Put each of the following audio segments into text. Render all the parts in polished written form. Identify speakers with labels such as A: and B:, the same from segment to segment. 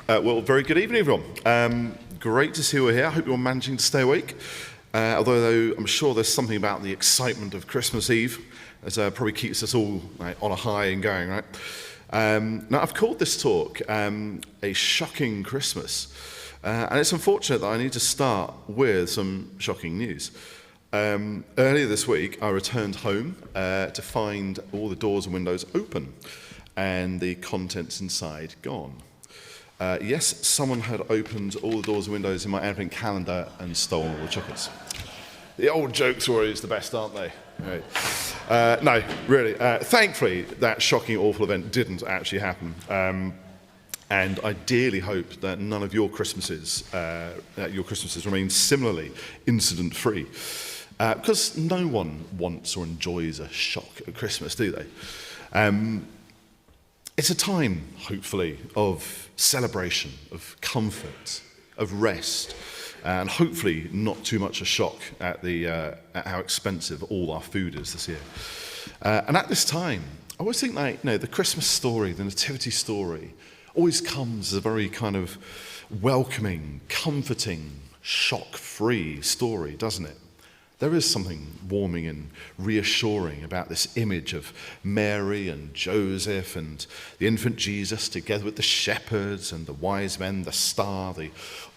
A: Well, very good evening, everyone. Great to see you all here. I hope you're managing to stay awake. Although I'm sure there's something about the excitement of Christmas Eve that probably keeps us all on a high and going, right? Now, I've called this talk A Shocking Christmas. And it's unfortunate that I need to start with some shocking news. Earlier this week, I returned home to find all the doors and windows open and the contents inside gone. Yes, someone had opened all the doors and windows in my advent calendar and stolen all the chocolates. The old joke story is the best, aren't they? Right. No, really. Thankfully, that shocking, awful event didn't actually happen. And I dearly hope that none of your Christmases remain similarly incident-free. Because no one wants or enjoys a shock at Christmas, do they? It's a time, hopefully, of celebration, of comfort, of rest, and hopefully not too much a shock at how expensive all our food is this year. And at this time, I always think the Christmas story, the nativity story, always comes as a very kind of welcoming, comforting, shock-free story, doesn't it? There is something warming and reassuring about this image of Mary and Joseph and the infant Jesus together with the shepherds and the wise men, the star, the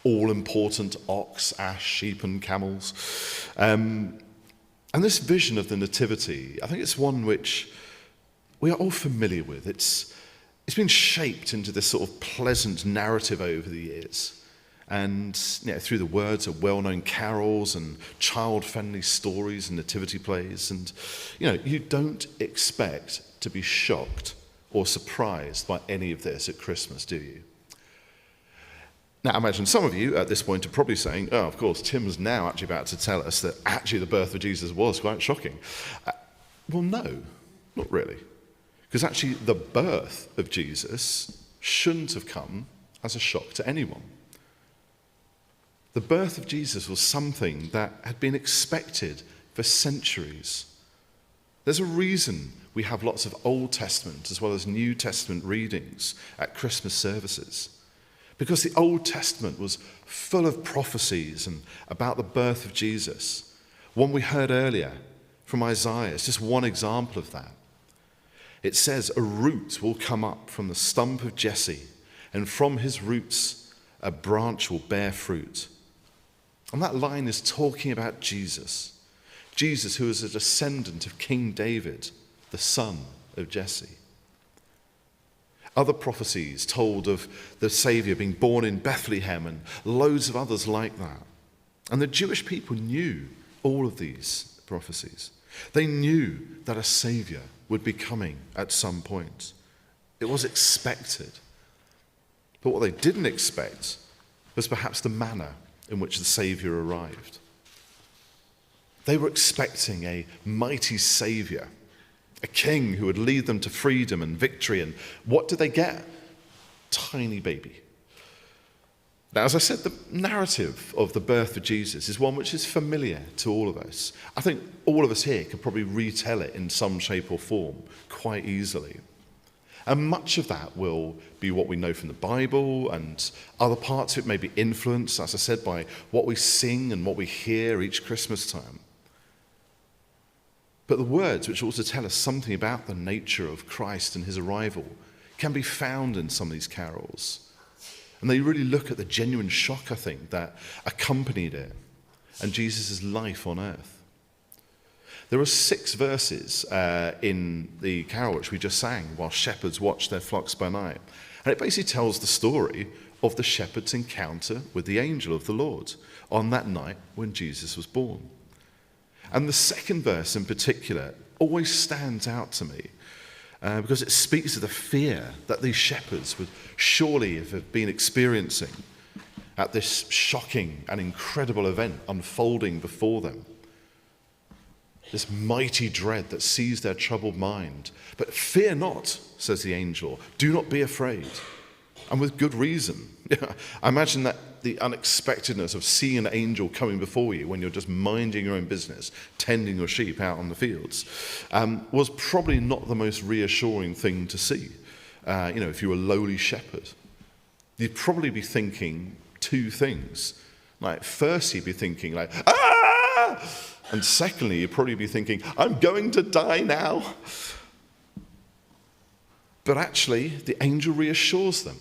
A: all-important ox, ass, sheep and camels. And this vision of the nativity, I think it's one which we are all familiar with. It's been shaped into this sort of pleasant narrative over the years. And through the words of well-known carols and child-friendly stories and nativity plays. And, you don't expect to be shocked or surprised by any of this at Christmas, do you? Now, I imagine some of you at this point are probably saying, oh, of course, Tim's now actually about to tell us that actually the birth of Jesus was quite shocking. Well, no, not really. Because actually the birth of Jesus shouldn't have come as a shock to anyone. The birth of Jesus was something that had been expected for centuries. There's a reason we have lots of Old Testament as well as New Testament readings at Christmas services. Because the Old Testament was full of prophecies and about the birth of Jesus. One we heard earlier from Isaiah is just one example of that. It says, a root will come up from the stump of Jesse, and from his roots a branch will bear fruit. And that line is talking about Jesus. Jesus, who is a descendant of King David, the son of Jesse. Other prophecies told of the Saviour being born in Bethlehem and loads of others like that. And the Jewish people knew all of these prophecies. They knew that a Saviour would be coming at some point. It was expected. But what they didn't expect was perhaps the manner in which the Saviour arrived. They were expecting a mighty Saviour, a king who would lead them to freedom and victory. And what did they get? Tiny baby. Now, as I said, the narrative of the birth of Jesus is one which is familiar to all of us. I think all of us here could probably retell it in some shape or form quite easily. And much of that will be what we know from the Bible, and other parts of it may be influenced, as I said, by what we sing and what we hear each Christmas time. But the words which also tell us something about the nature of Christ and his arrival can be found in some of these carols. And they really look at the genuine shock, I think, that accompanied it and Jesus' life on earth. There are 6 verses in the carol which we just sang while shepherds watched their flocks by night. And it basically tells the story of the shepherd's encounter with the angel of the Lord on that night when Jesus was born. And the second verse in particular always stands out to me because it speaks of the fear that these shepherds would surely have been experiencing at this shocking and incredible event unfolding before them. This mighty dread that seized their troubled mind. But fear not, says the angel. Do not be afraid. And with good reason. I imagine that the unexpectedness of seeing an angel coming before you when you're just minding your own business, tending your sheep out on the fields, was probably not the most reassuring thing to see, if you were a lowly shepherd. you'd probably be thinking two things. Like, first, you'd be thinking, like, ah! And secondly, you'd probably be thinking, I'm going to die now. But actually, the angel reassures them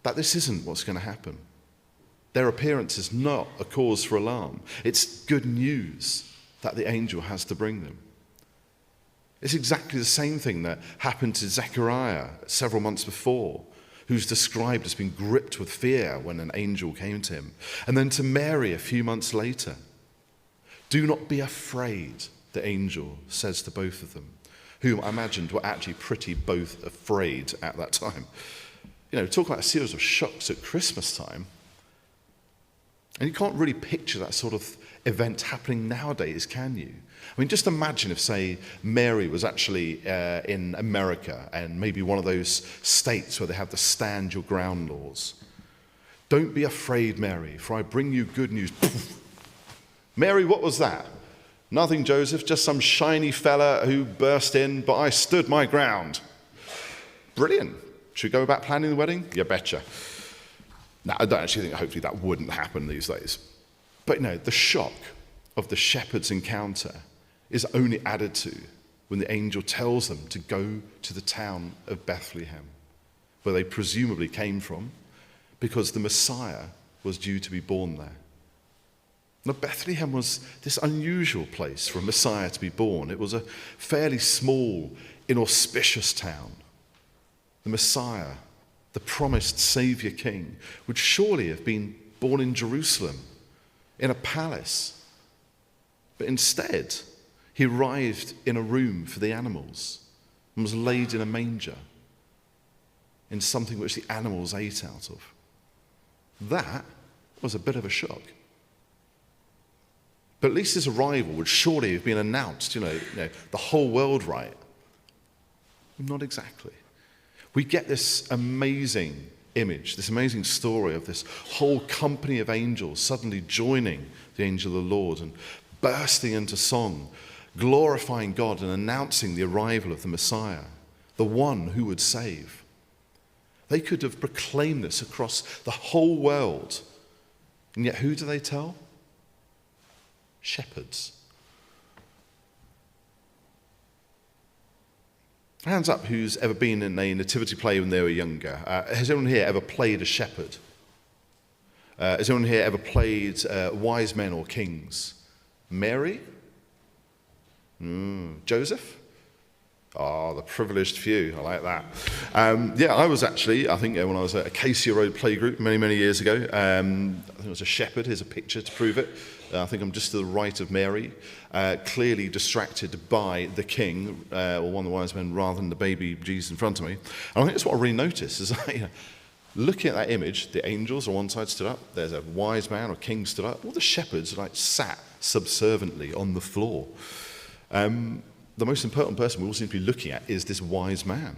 A: that this isn't what's going to happen. Their appearance is not a cause for alarm. It's good news that the angel has to bring them. It's exactly the same thing that happened to Zechariah several months before, who's described as being gripped with fear when an angel came to him. And then to Mary a few months later. Do not be afraid, the angel says to both of them, whom I imagined were actually pretty both afraid at that time. Talk about a series of shocks at Christmas time. And you can't really picture that sort of event happening nowadays, can you? I mean, just imagine if, say, Mary was actually in America and maybe one of those states where they have the stand your ground laws. Don't be afraid, Mary, for I bring you good news. Mary, what was that? Nothing, Joseph, just some shiny fella who burst in, but I stood my ground. Brilliant. Should we go about planning the wedding? You betcha. Now, I don't actually think, hopefully, that wouldn't happen these days. But the shock of the shepherd's encounter is only added to when the angel tells them to go to the town of Bethlehem, where they presumably came from, because the Messiah was due to be born there. Now, Bethlehem was this unusual place for a Messiah to be born. It was a fairly small, inauspicious town. The Messiah, the promised Saviour King, would surely have been born in Jerusalem, in a palace. But instead, he arrived in a room for the animals and was laid in a manger, in something which the animals ate out of. That was a bit of a shock. But at least his arrival would surely have been announced, the whole world, right? Not exactly. We get this amazing image, this amazing story of this whole company of angels suddenly joining the angel of the Lord and bursting into song, glorifying God and announcing the arrival of the Messiah, the one who would save. They could have proclaimed this across the whole world. And yet who do they tell? Shepherds. Hands up who's ever been in a nativity play when they were younger. Has anyone here ever played a shepherd? Has anyone here ever played wise men or kings? Mary? Joseph? Oh, the privileged few. I like that. I was actually, I think when I was at Acacia Road Playgroup many years ago, I think it was a shepherd. Here's a picture to prove it. I think I'm just to the right of Mary, clearly distracted by the king, or one of the wise men, rather than the baby Jesus in front of me. And I think that's what I really noticed, is looking at that image, the angels on one side stood up, there's a wise man or king stood up, all the shepherds sat subserviently on the floor. The most important person we all seem to be looking at is this wise man.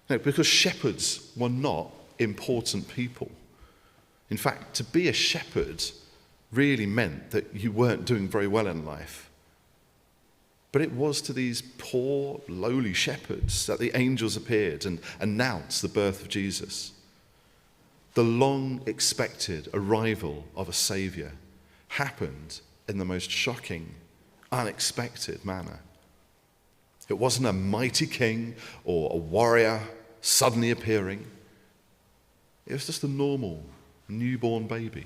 A: Because shepherds were not important people. In fact, to be a shepherd really meant that you weren't doing very well in life. But it was to these poor, lowly shepherds that the angels appeared and announced the birth of Jesus. The long-expected arrival of a Saviour happened in the most shocking, unexpected manner. It wasn't a mighty king or a warrior suddenly appearing. It was just a normal, newborn baby,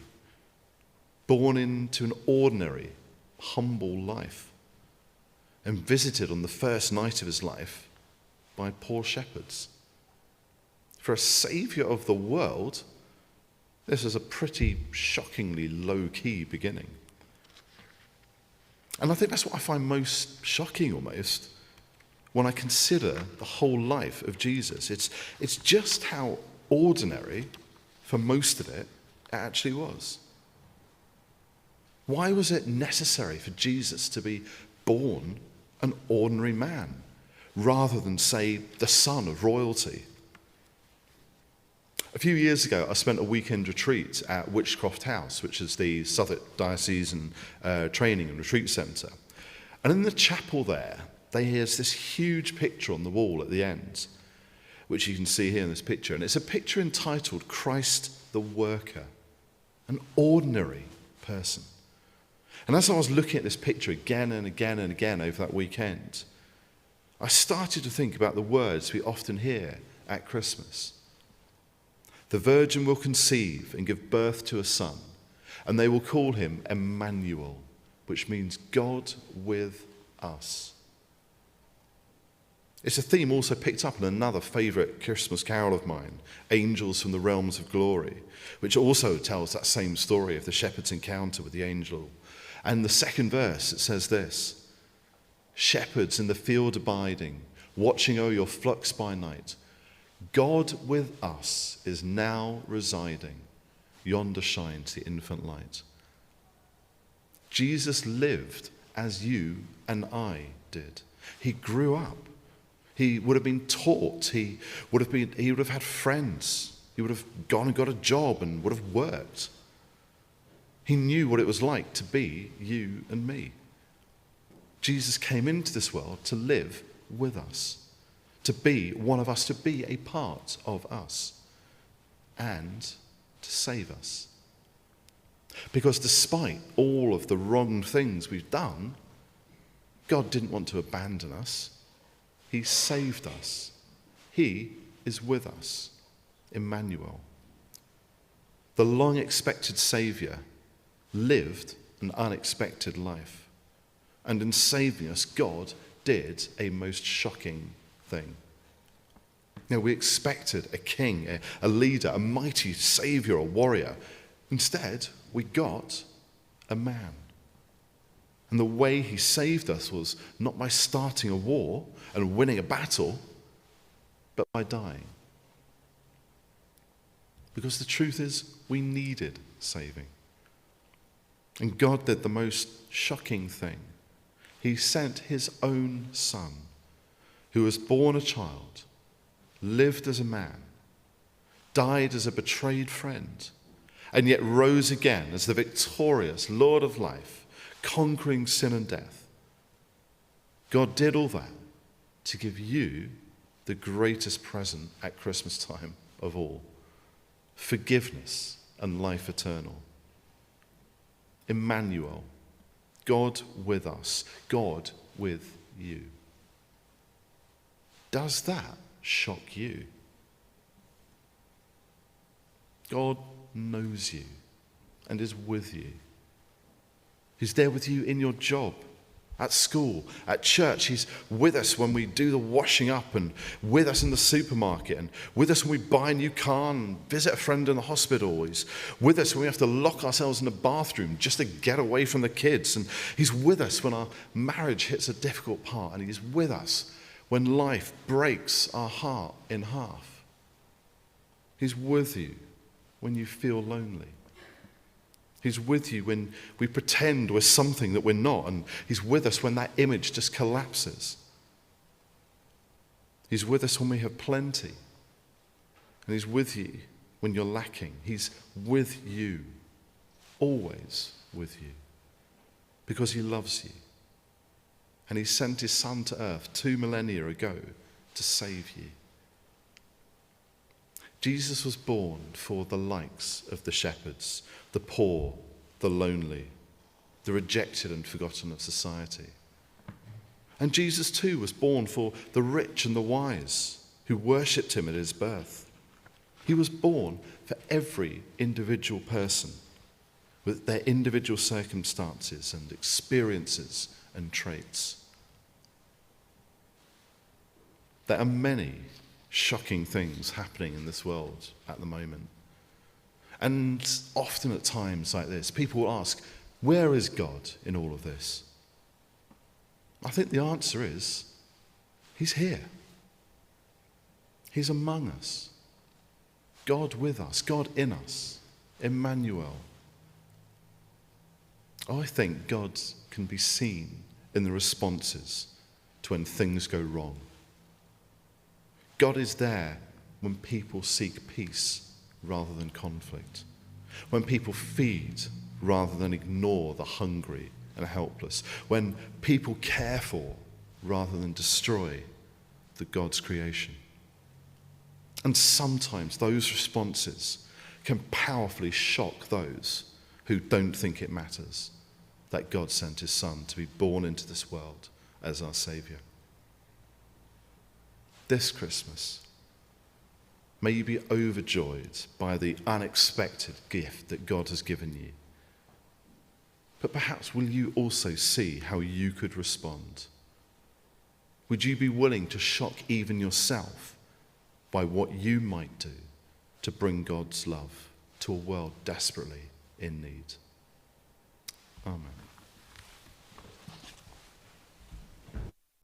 A: born into an ordinary, humble life, and visited on the first night of his life by poor shepherds. For a saviour of the world, this is a pretty shockingly low-key beginning. And I think that's what I find most shocking almost when I consider the whole life of Jesus. It's just how ordinary, for most of it, it actually was. Why was it necessary for Jesus to be born an ordinary man rather than, say, the son of royalty? A few years ago, I spent a weekend retreat at Witchcroft House, which is the Southwark Diocesan Training and Retreat Centre. And in the chapel there, there's this huge picture on the wall at the end. which you can see here in this picture. And it's a picture entitled Christ the Worker, an ordinary person. And as I was looking at this picture again and again and again over that weekend, I started to think about the words we often hear at Christmas. The virgin will conceive and give birth to a son, and they will call him Emmanuel, which means God with us. It's a theme also picked up in another favourite Christmas carol of mine, Angels from the Realms of Glory, which also tells that same story of the shepherd's encounter with the angel. And the second verse, it says this: shepherds in the field abiding, watching o'er your flocks by night, God with us is now residing, yonder shines the infant light. Jesus lived as you and I did. He grew up. He would have been taught. He would have had friends. He would have gone and got a job and would have worked. He knew what it was like to be you and me. Jesus came into this world to live with us, to be one of us, to be a part of us, and to save us. Because despite all of the wrong things we've done, God didn't want to abandon us. He saved us. He is with us. Emmanuel. The long-expected Saviour lived an unexpected life. And in saving us, God did a most shocking thing. Now, we expected a king, a leader, a mighty saviour, a warrior. Instead, we got a man. And the way he saved us was not by starting a war and winning a battle, but by dying. Because the truth is, we needed saving. And God did the most shocking thing. He sent his own son, who was born a child, lived as a man, died as a betrayed friend, and yet rose again as the victorious Lord of life, conquering sin and death. God did all that to give you the greatest present at Christmas time of all: forgiveness and life eternal. Emmanuel, God with us, God with you. Does that shock you? God knows you and is with you. He's there with you in your job, at school, at church. He's with us when we do the washing up, and with us in the supermarket, and with us when we buy a new car and visit a friend in the hospital. He's with us when we have to lock ourselves in the bathroom just to get away from the kids. And he's with us when our marriage hits a difficult part. And he's with us when life breaks our heart in half. He's with you when you feel lonely. He's with you when we pretend we're something that we're not, and he's with us when that image just collapses. He's with us when we have plenty, and he's with you when you're lacking. He's with you, always with you, because he loves you. And he sent his son to earth 2 millennia ago to save you. Jesus was born for the likes of the shepherds, the poor, the lonely, the rejected and forgotten of society. And Jesus too was born for the rich and the wise who worshipped him at his birth. He was born for every individual person with their individual circumstances and experiences and traits. There are many shocking things happening in this world at the moment. And often at times like this, people will ask, where is God in all of this? I think the answer is, he's here. He's among us. God with us, God in us, Emmanuel. I think God can be seen in the responses to when things go wrong. God is there when people seek peace rather than conflict, when people feed rather than ignore the hungry and helpless, when people care for rather than destroy the God's creation. And sometimes those responses can powerfully shock those who don't think it matters that God sent his Son to be born into this world as our Saviour. This Christmas, may you be overjoyed by the unexpected gift that God has given you. But perhaps will you also see how you could respond? Would you be willing to shock even yourself by what you might do to bring God's love to a world desperately in need? Amen.